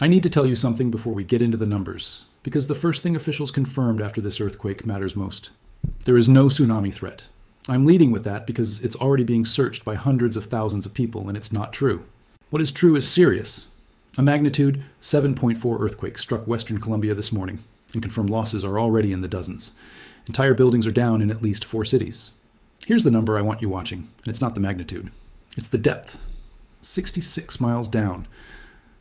I need to tell you something before we get into the numbers, because the first thing officials confirmed after this earthquake matters most. There is no tsunami threat. I'm leading with that because it's already being searched by hundreds of thousands of people, and it's not true. What is true is serious. A magnitude 7.4 earthquake struck western Colombia this morning, and confirmed losses are already in the dozens. Entire buildings are down in at least 4 cities. Here's the number I want you watching, and it's not the magnitude. It's the depth. 66 miles down.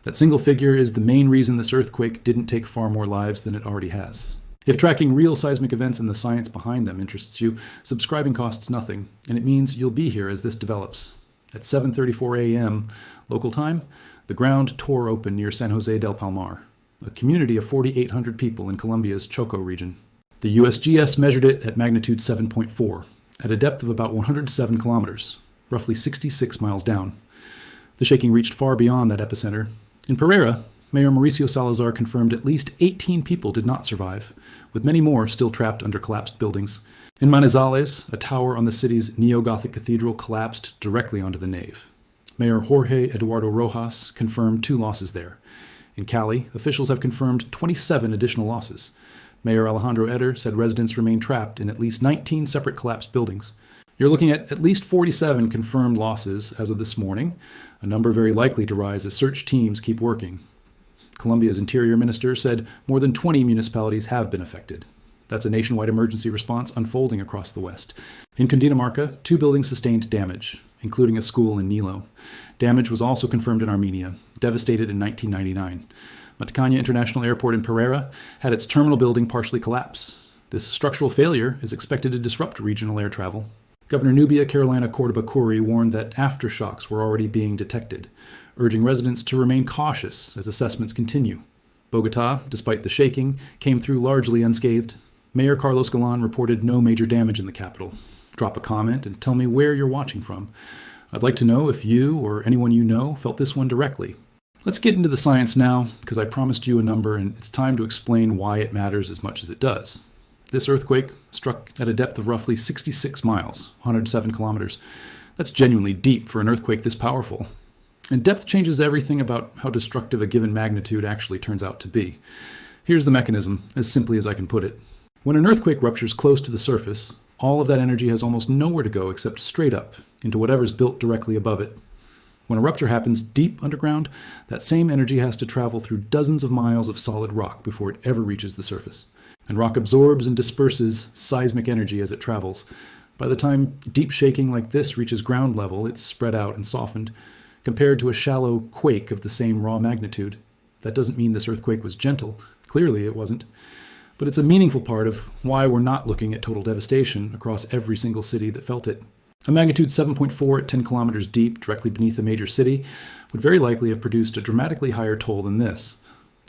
That single figure is the main reason this earthquake didn't take far more lives than it already has. If tracking real seismic events and the science behind them interests you, subscribing costs nothing, and it means you'll be here as this develops. At 7:34 a.m. local time, the ground tore open near San José del Palmar, a community of 4,800 people in Colombia's Choco region. The USGS measured it at magnitude 7.4, at a depth of about 107 kilometers, roughly 66 miles down. The shaking reached far beyond that epicenter. In Pereira, Mayor Mauricio Salazar confirmed at least 18 people did not survive, with many more still trapped under collapsed buildings. In Manizales, a tower on the city's neo-Gothic cathedral collapsed directly onto the nave. Mayor Jorge Eduardo Rojas confirmed 2 losses there. In Cali, officials have confirmed 27 additional losses. Mayor Alejandro Eder said residents remain trapped in at least 19 separate collapsed buildings. You're looking at least 47 confirmed losses as of this morning, a number very likely to rise as search teams keep working. Colombia's Interior Minister said more than 20 municipalities have been affected. That's a nationwide emergency response unfolding across the West. In Cundinamarca, 2 buildings sustained damage, including a school in Nilo. Damage was also confirmed in Armenia, devastated in 1999. Matacaña International Airport in Pereira had its terminal building partially collapse. This structural failure is expected to disrupt regional air travel. Governor Nubia Carolina Cordoba Curry warned that aftershocks were already being detected, urging residents to remain cautious as assessments continue. Bogotá, despite the shaking, came through largely unscathed. Mayor Carlos Galan reported no major damage in the capital. Drop a comment and tell me where you're watching from. I'd like to know if you or anyone you know felt this one directly. Let's get into the science now, because I promised you a number and it's time to explain why it matters as much as it does. This earthquake struck at a depth of roughly 66 miles, 107 kilometers. That's genuinely deep for an earthquake this powerful. And depth changes everything about how destructive a given magnitude actually turns out to be. Here's the mechanism, as simply as I can put it. When an earthquake ruptures close to the surface, all of that energy has almost nowhere to go except straight up, into whatever's built directly above it. When a rupture happens deep underground, that same energy has to travel through dozens of miles of solid rock before it ever reaches the surface. And rock absorbs and disperses seismic energy as it travels. By the time deep shaking like this reaches ground level, it's spread out and softened, compared to a shallow quake of the same raw magnitude. That doesn't mean this earthquake was gentle. Clearly it wasn't. But it's a meaningful part of why we're not looking at total devastation across every single city that felt it. A magnitude 7.4 at 10 kilometers deep, directly beneath a major city, would very likely have produced a dramatically higher toll than this.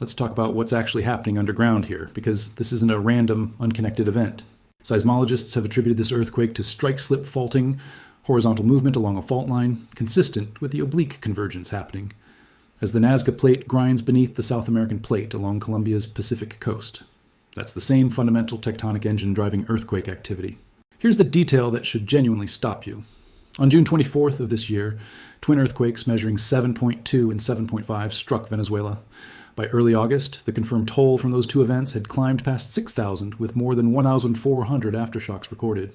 Let's talk about what's actually happening underground here, because this isn't a random, unconnected event. Seismologists have attributed this earthquake to strike-slip faulting, horizontal movement along a fault line, consistent with the oblique convergence happening, as the Nazca Plate grinds beneath the South American plate along Colombia's Pacific coast. That's the same fundamental tectonic engine driving earthquake activity. Here's the detail that should genuinely stop you. On June 24th of this year, twin earthquakes measuring 7.2 and 7.5 struck Venezuela. By early August, the confirmed toll from those 2 events had climbed past 6,000, with more than 1,400 aftershocks recorded.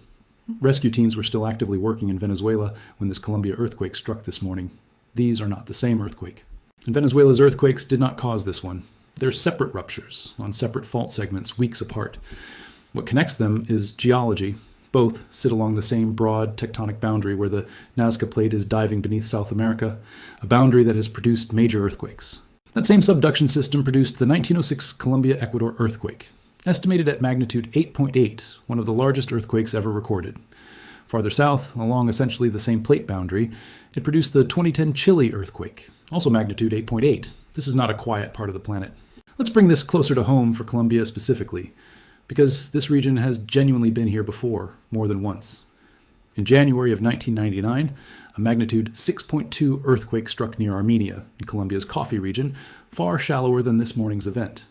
Rescue teams were still actively working in Venezuela when this Colombia earthquake struck this morning. These are not the same earthquake. And Venezuela's earthquakes did not cause this one. They're separate ruptures, on separate fault segments weeks apart. What connects them is geology. Both sit along the same broad tectonic boundary where the Nazca Plate is diving beneath South America, a boundary that has produced major earthquakes. That same subduction system produced the 1906 Colombia-Ecuador earthquake, estimated at magnitude 8.8, one of the largest earthquakes ever recorded. Farther south, along essentially the same plate boundary, it produced the 2010 Chile earthquake, also magnitude 8.8. This is not a quiet part of the planet. Let's bring this closer to home for Colombia specifically, because this region has genuinely been here before, more than once. In January of 1999, a magnitude 6.2 earthquake struck near Armenia, in Colombia's Coffee region, far shallower than this morning's event.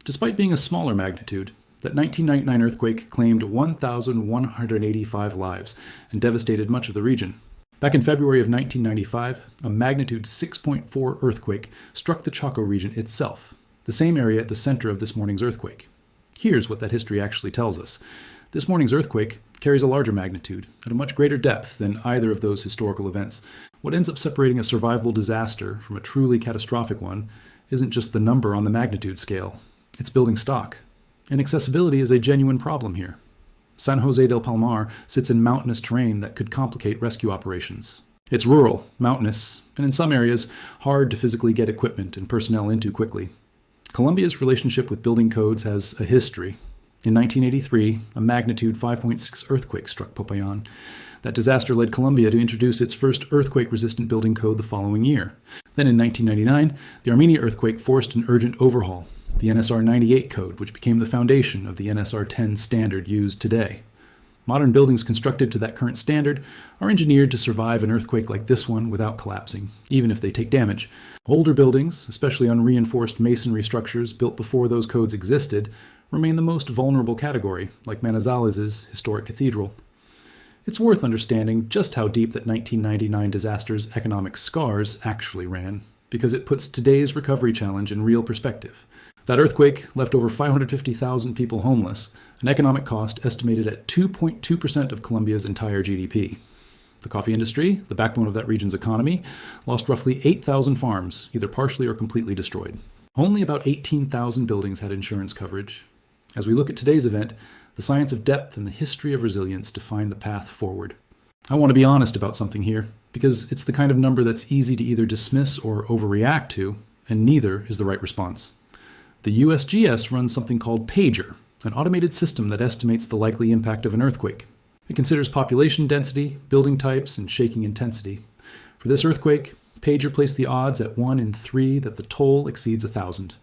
Despite being a smaller magnitude, that 1999 earthquake claimed 1,185 lives and devastated much of the region. Back in February of 1995, a magnitude 6.4 earthquake struck the Chaco region itself, the same area at the center of this morning's earthquake. Here's what that history actually tells us. This morning's earthquake carries a larger magnitude, at a much greater depth than either of those historical events. What ends up separating a survivable disaster from a truly catastrophic one isn't just the number on the magnitude scale, it's building stock. Inaccessibility is a genuine problem here. San José del Palmar sits in mountainous terrain that could complicate rescue operations. It's rural, mountainous, and in some areas, hard to physically get equipment and personnel into quickly. Colombia's relationship with building codes has a history. In 1983, a magnitude 5.6 earthquake struck Popayan. That disaster led Colombia to introduce its first earthquake-resistant building code the following year. Then in 1999, the Armenia earthquake forced an urgent overhaul, the NSR 98 code, which became the foundation of the NSR 10 standard used today. Modern buildings constructed to that current standard are engineered to survive an earthquake like this one without collapsing, even if they take damage. Older buildings, especially unreinforced masonry structures built before those codes existed, remain the most vulnerable category, like Manizales' historic cathedral. It's worth understanding just how deep that 1999 disaster's economic scars actually ran, because it puts today's recovery challenge in real perspective. That earthquake left over 550,000 people homeless, an economic cost estimated at 2.2% of Colombia's entire GDP. The coffee industry, the backbone of that region's economy, lost roughly 8,000 farms, either partially or completely destroyed. Only about 18,000 buildings had insurance coverage. As we look at today's event, the science of depth and the history of resilience define the path forward. I want to be honest about something here, because it's the kind of number that's easy to either dismiss or overreact to, and neither is the right response. The USGS runs something called PAGER, an automated system that estimates the likely impact of an earthquake. It considers population density, building types, and shaking intensity. For this earthquake, PAGER placed the odds at 1 in 3 that the toll exceeds 1,000.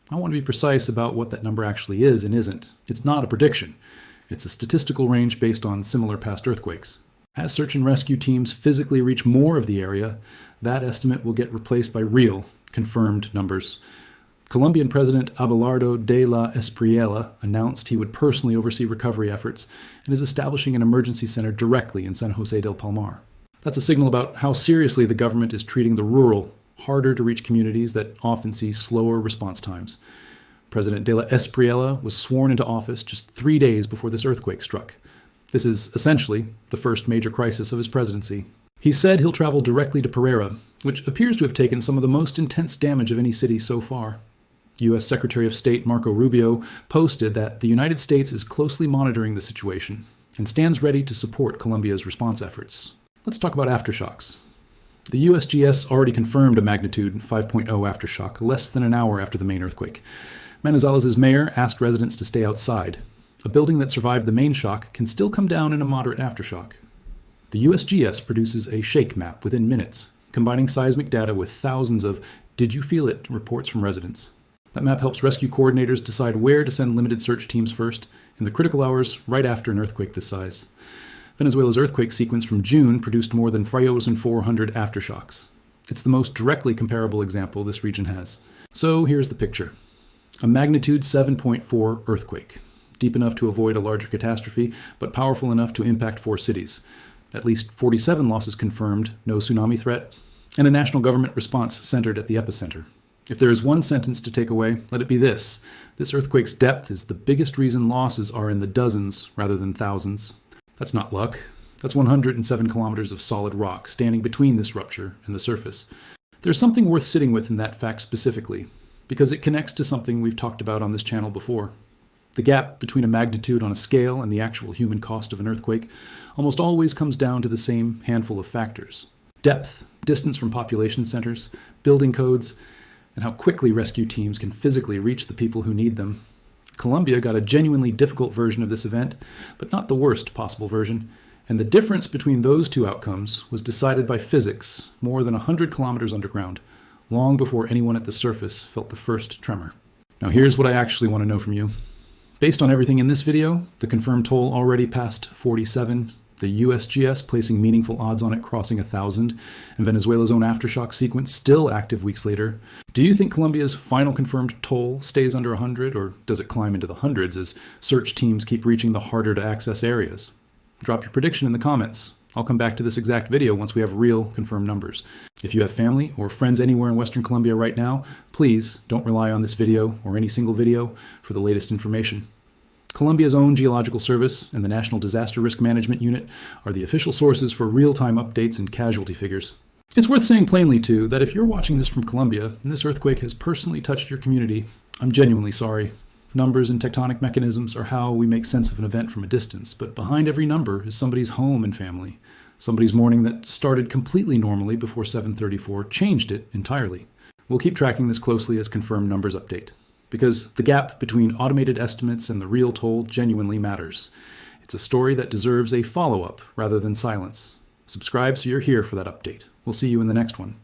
I want to be precise about what that number actually is and isn't. It's not a prediction. It's a statistical range based on similar past earthquakes. As search and rescue teams physically reach more of the area, that estimate will get replaced by real, confirmed numbers. Colombian President Abelardo de la Espriella announced he would personally oversee recovery efforts and is establishing an emergency center directly in San José del Palmar. That's a signal about how seriously the government is treating the rural, harder-to-reach communities that often see slower response times. President de la Espriella was sworn into office just 3 days before this earthquake struck. This is essentially the first major crisis of his presidency. He said he'll travel directly to Pereira, which appears to have taken some of the most intense damage of any city so far. U.S. Secretary of State Marco Rubio posted that the United States is closely monitoring the situation and stands ready to support Colombia's response efforts. Let's talk about aftershocks. The USGS already confirmed a magnitude 5.0 aftershock less than an hour after the main earthquake. Manizales' mayor asked residents to stay outside. A building that survived the main shock can still come down in a moderate aftershock. The USGS produces a shake map within minutes, combining seismic data with thousands of "did you feel it" reports from residents. That map helps rescue coordinators decide where to send limited search teams first in the critical hours right after an earthquake this size. Venezuela's earthquake sequence from June produced more than 400 aftershocks. It's the most directly comparable example this region has. So here's the picture. A magnitude 7.4 earthquake, deep enough to avoid a larger catastrophe, but powerful enough to impact 4 cities. At least 47 losses confirmed, no tsunami threat, and a national government response centered at the epicenter. If there is one sentence to take away, let it be this. This earthquake's depth is the biggest reason losses are in the dozens rather than thousands. That's not luck. That's 107 kilometers of solid rock standing between this rupture and the surface. There's something worth sitting with in that fact specifically, because it connects to something we've talked about on this channel before. The gap between a magnitude on a scale and the actual human cost of an earthquake almost always comes down to the same handful of factors. Depth, distance from population centers, building codes, and how quickly rescue teams can physically reach the people who need them. Colombia got a genuinely difficult version of this event, but not the worst possible version, and the difference between those two outcomes was decided by physics more than 100 kilometers underground, long before anyone at the surface felt the first tremor. Now here's what I actually want to know from you. Based on everything in this video, the confirmed toll already passed 47, the USGS placing meaningful odds on it crossing 1,000, and Venezuela's own aftershock sequence still active weeks later, do you think Colombia's final confirmed toll stays under 100, or does it climb into the hundreds as search teams keep reaching the harder to access areas? Drop your prediction in the comments. I'll come back to this exact video once we have real confirmed numbers. If you have family or friends anywhere in Western Colombia right now, please don't rely on this video or any single video for the latest information. Colombia's own Geological Service and the National Disaster Risk Management Unit are the official sources for real-time updates and casualty figures. It's worth saying plainly, too, that if you're watching this from Colombia and this earthquake has personally touched your community, I'm genuinely sorry. Numbers and tectonic mechanisms are how we make sense of an event from a distance, but behind every number is somebody's home and family. Somebody's morning that started completely normally before 7:34 changed it entirely. We'll keep tracking this closely as confirmed numbers update, because the gap between automated estimates and the real toll genuinely matters. It's a story that deserves a follow-up rather than silence. Subscribe so you're here for that update. We'll see you in the next one.